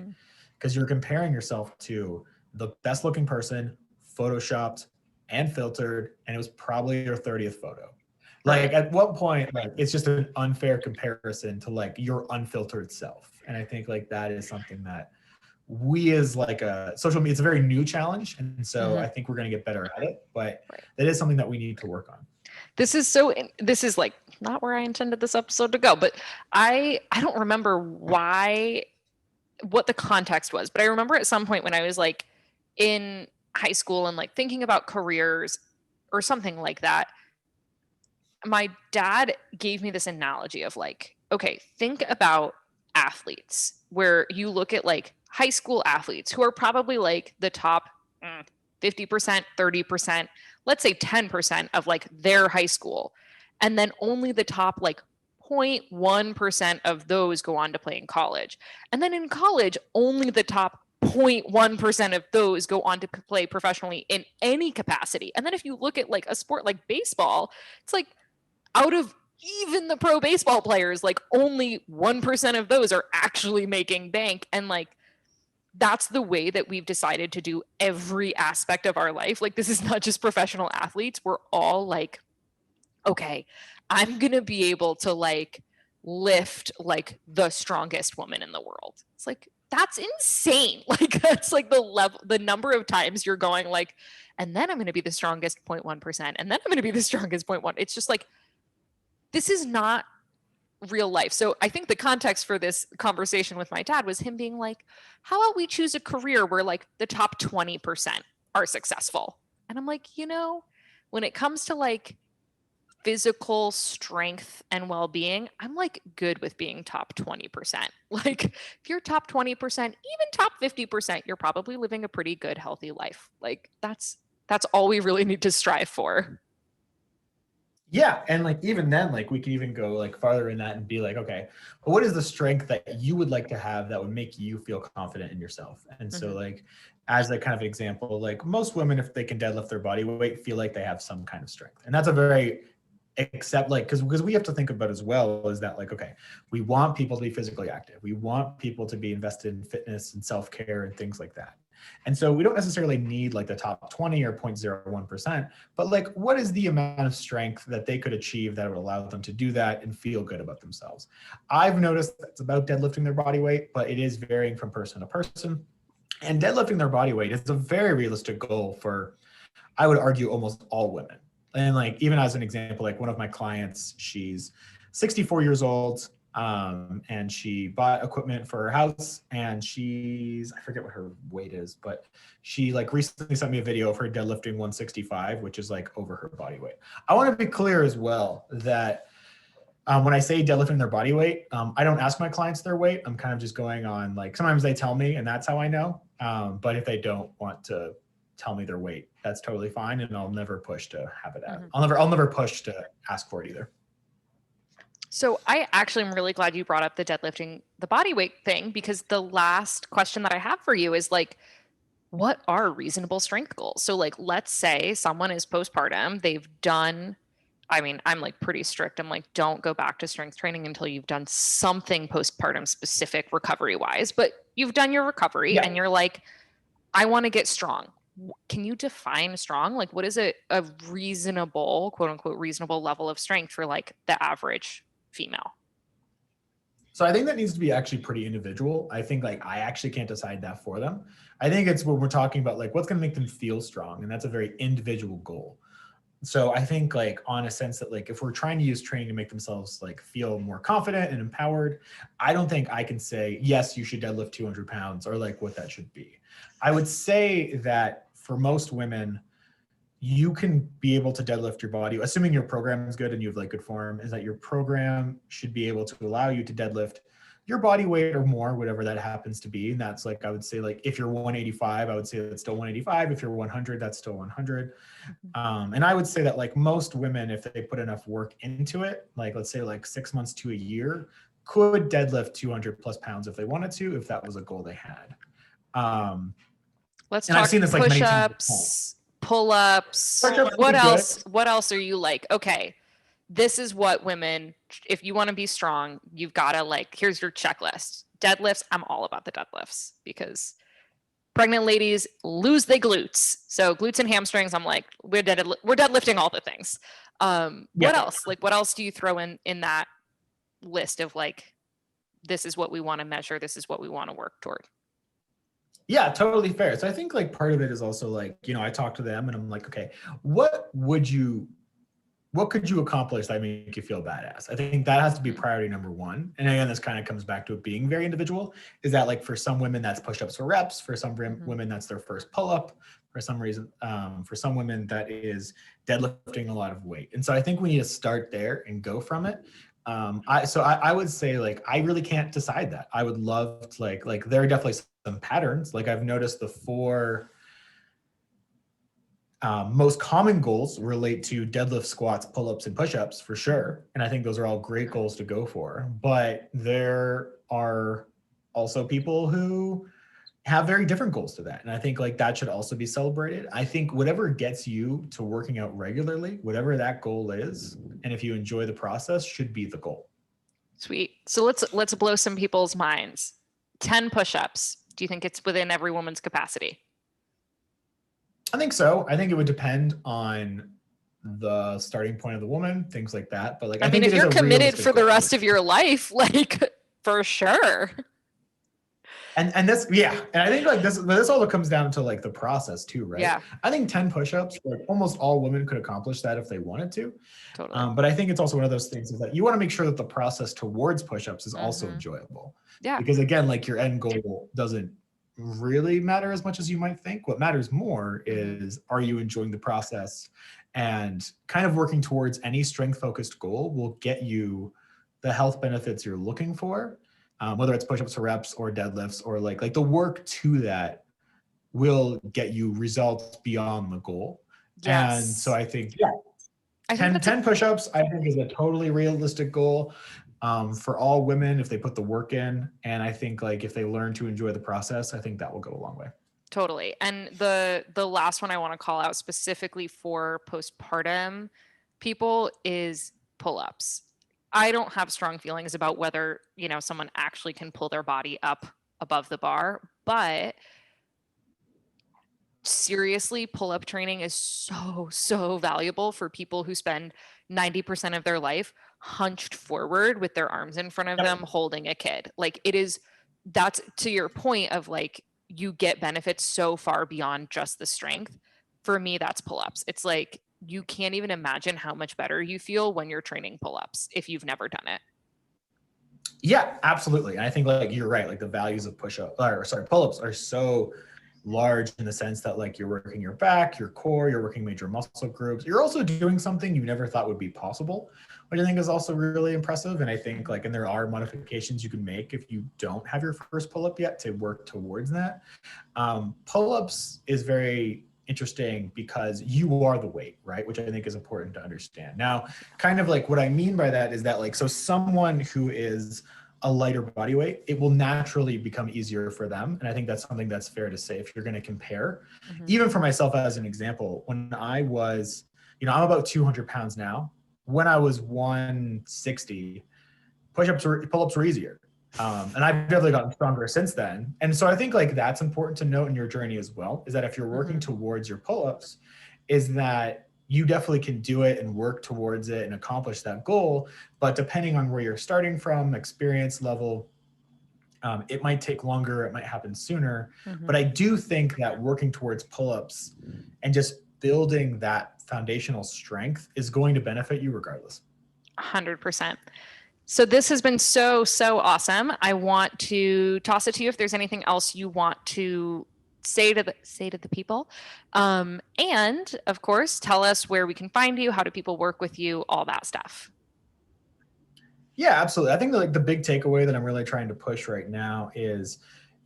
because you're comparing yourself to the best looking person, photoshopped and filtered, and it was probably your 30th photo. Like Right. at what point, like it's just an unfair comparison to like your unfiltered self. And I think like that is something that we as like a social media, it's a very new challenge. And so I think we're going to get better at it, but Right. that is something that we need to work on. This is like not where I intended this episode to go, but I don't remember what the context was, but I remember at some point when I was like in high school and like thinking about careers or something like that, my dad gave me this analogy of like, okay, think about athletes where you look at like high school athletes who are probably like the top 50%, 30%, let's say 10% of like their high school. And then only the top like 0.1% of those go on to play in college. And then in college, only the top 0.1% of those go on to play professionally in any capacity. And then if you look at like a sport like baseball, it's like out of even the pro baseball players, like only 1% of those are actually making bank. And like, that's the way that we've decided to do every aspect of our life. Like, this is not just professional athletes. We're all like, okay, I'm going to be able to like lift like the strongest woman in the world. It's like, that's insane. Like, that's like the number of times you're going like, and then I'm going to be the strongest 0.1%. And then I'm going to be the strongest 0.1. It's just like, this is not real life. So I think the context for this conversation with my dad was him being like, how about we choose a career where like the top 20% are successful? And I'm like, when it comes to like physical strength and well-being, I'm like good with being top 20%. Like if you're top 20%, even top 50%, you're probably living a pretty good, healthy life. Like that's all we really need to strive for. Yeah, and like even then, like we can even go like farther in that and be like, okay, well, what is the strength that you would like to have that would make you feel confident in yourself? And so like as a kind of example, like most women, if they can deadlift their body weight, feel like they have some kind of strength. And that's a very accept, like, because we have to think about as well is that, like, okay, we want people to be physically active. We want people to be invested in fitness and self-care and things like that. And so we don't necessarily need like the top 20 or 0.01%, but like, what is the amount of strength that they could achieve that would allow them to do that and feel good about themselves? I've noticed that it's about deadlifting their body weight, but it is varying from person to person. And deadlifting their body weight is a very realistic goal for, I would argue, almost all women. And like, even as an example, like one of my clients, she's 64 years old, and she bought equipment for her house, and I forget what her weight is, but she like recently sent me a video of her deadlifting 165, which is like over her body weight. I want to be clear as well that when I say deadlifting their body weight, I don't ask my clients their weight. I'm kind of just going on, like, sometimes they tell me and that's how I know. But if they don't want to tell me their weight, that's totally fine. And I'll never push to have it out. I'll never push to ask for it either. So I actually am really glad you brought up the deadlifting the body weight thing, because the last question that I have for you is like, what are reasonable strength goals? So like, let's say someone is postpartum, they've done, I mean, I'm like pretty strict. I'm like, don't go back to strength training until you've done something postpartum specific recovery wise, but you've done your recovery and you're like, I want to get strong. Can you define strong? Like, what is a reasonable, quote unquote, reasonable level of strength for like the average female? So I think that needs to be actually pretty individual. I think like I actually can't decide that for them. I think it's when we're talking about like what's going to make them feel strong, and that's a very individual goal. So I think like on a sense that like if we're trying to use training to make themselves like feel more confident and empowered, I don't think I can say, yes, you should deadlift 200 pounds or like what that should be. I would say that for most women, you can be able to deadlift your body, assuming your program is good and you have like good form, is that your program should be able to allow you to deadlift your body weight or more, whatever that happens to be. And that's like, I would say like, if you're 185, I would say that's still 185. If you're 100, that's still 100. And I would say that like most women, if they put enough work into it, like let's say like 6 months to a year, could deadlift 200 plus pounds if they wanted to, if that was a goal they had. Let's and talk I've seen this like push-ups, pull-ups. What else? What else are you like? Okay, this is what women, if you want to be strong, you've got to like, here's your checklist. Deadlifts, I'm all about the deadlifts because pregnant ladies lose their glutes. So glutes and hamstrings, I'm like, we're deadlifting all the things. What else? Like, what else do you throw in that list of like, this is what we want to measure, this is what we want to work toward? Yeah, totally fair. So I think like part of it is also like, I talk to them and I'm like, okay, what could you accomplish that make you feel badass? I think that has to be priority number one. And again, this kind of comes back to it being very individual, is that like for some women that's push-ups for reps, for some women that's their first pull-up, for some reason, for some women that is deadlifting a lot of weight. And so I think we need to start there and go from it. I would say like, I really can't decide that. I would love to like there are definitely some patterns. Like I've noticed the four most common goals relate to deadlift, squats, pull-ups, and push-ups for sure. And I think those are all great goals to go for. But there are also people who have very different goals to that. And I think like that should also be celebrated. I think whatever gets you to working out regularly, whatever that goal is, and if you enjoy the process, should be the goal. Sweet. So let's blow some people's minds. 10 push-ups. Do you think it's within every woman's capacity? I think so. I think it would depend on the starting point of the woman, things like that. But like, I mean, if you're committed for the rest of your life, like for sure. And this, yeah. And I think like this all comes down to like the process too, right? Yeah. I think 10 push-ups, like almost all women could accomplish that if they wanted to. Totally. But I think it's also one of those things is that you want to make sure that the process towards push-ups is also enjoyable. Yeah. Because again, like your end goal doesn't really matter as much as you might think. What matters more is, are you enjoying the process? And kind of working towards any strength-focused goal will get you the health benefits you're looking for. Whether it's push-ups or reps or deadlifts or like the work to that will get you results beyond the goal. Yes. And so I think, 10 push-ups, I think is a totally realistic goal for all women if they put the work in. And I think like if they learn to enjoy the process, I think that will go a long way. Totally. And the last one I want to call out specifically for postpartum people is pull-ups. I don't have strong feelings about whether, someone actually can pull their body up above the bar, but seriously, pull-up training is so valuable for people who spend 90% of their life hunched forward with their arms in front of them holding a kid. Like that's to your point of like, you get benefits so far beyond just the strength. For me, that's pull-ups. It's like, you can't even imagine how much better you feel when you're training pull-ups if you've never done it. Yeah, absolutely. And I think like you're right. Like the values of pull-ups are so large in the sense that like you're working your back, your core, you're working major muscle groups. You're also doing something you never thought would be possible, which I think is also really impressive. And I think like, and there are modifications you can make if you don't have your first pull-up yet to work towards that. Pull-ups is very interesting because you are the weight, right? Which I think is important to understand. Now, kind of like what I mean by that is that like, so someone who is a lighter body weight, it will naturally become easier for them. And I think that's something that's fair to say if you're going to compare. Even for myself as an example, when I was, I'm about 200 pounds now. When I was 160, pull-ups were easier. And I've definitely gotten stronger since then. And so I think like that's important to note in your journey as well, is that if you're working towards your pull-ups, is that you definitely can do it and work towards it and accomplish that goal. But depending on where you're starting from, experience level, it might take longer, it might happen sooner. But I do think that working towards pull-ups and just building that foundational strength is going to benefit you regardless. 100%. So this has been so awesome. I want to toss it to you if there's anything else you want to say to the people. And of course, tell us where we can find you, how do people work with you, all that stuff. Yeah, absolutely. I think like the big takeaway that I'm really trying to push right now is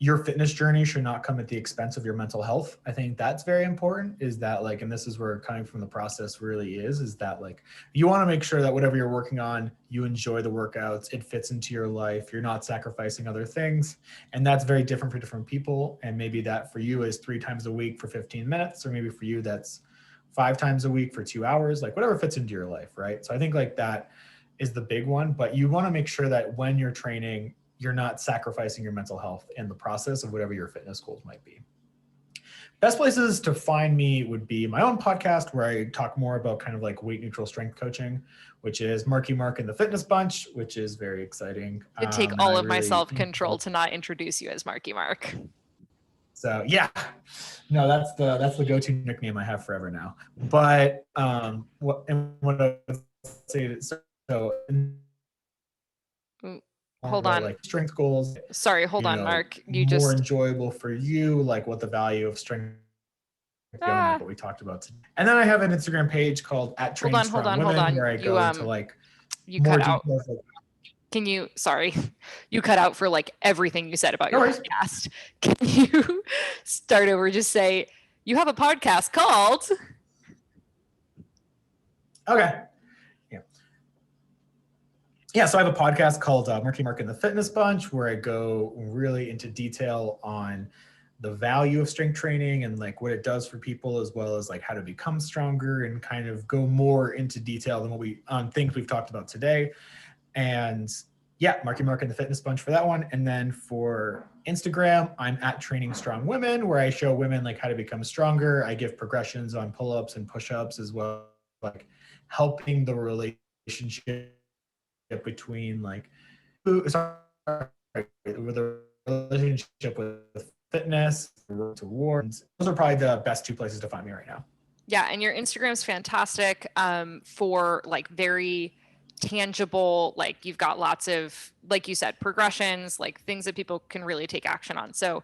your fitness journey should not come at the expense of your mental health. I think that's very important, is that like, and this is where coming from the process really is that like, you want to make sure that whatever you're working on, you enjoy the workouts, it fits into your life, you're not sacrificing other things. And that's very different for different people. And maybe that for you is 3 times a week for 15 minutes, or maybe for you that's 5 times a week for 2 hours, like whatever fits into your life, right? So I think like that is the big one, but you want to make sure that when you're training, you're not sacrificing your mental health in the process of whatever your fitness goals might be. Best places to find me would be my own podcast, where I talk more about kind of like weight neutral strength coaching, which is Marky Mark and the Fitness Bunch, which is very exciting. It'd take all of my self-control to not introduce you as Marky Mark. So yeah, no, that's the go-to nickname I have forever now. But what I would say, so hold on, like strength goals. Sorry, hold on, Mark. You more just enjoyable for you, like what the value of strength, like what we talked about today. And then I have an Instagram page called @TrainStrongWomen, where I go to like you more cut out. details. Can you? Sorry, you cut out for like everything you said about your podcast. Can you start over? Just say you have a podcast called. Okay. Yeah, so I have a podcast called Marky Mark and the Fitness Bunch, where I go really into detail on the value of strength training and like what it does for people, as well as like how to become stronger, and kind of go more into detail than what we things we've talked about today. And yeah, Marky Mark and the Fitness Bunch for that one. And then for Instagram, I'm @TrainingStrongWomen, where I show women like how to become stronger. I give progressions on pull-ups and push-ups, as well as like helping the relationship between like the relationship with fitness towards. Those are probably the best 2 places to find me right now. Yeah, and your Instagram's fantastic for like very tangible, like you've got lots of, like you said, progressions, like things that people can really take action on. So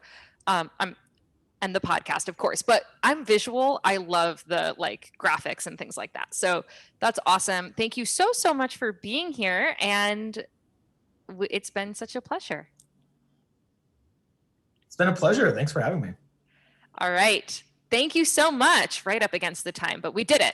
and the podcast, of course, but I'm visual. I love the like graphics and things like that. So that's awesome. Thank you so much for being here. And it's been such a pleasure. It's been a pleasure. Thanks for having me. All right. Thank you so much. Right up against the time, but we did it.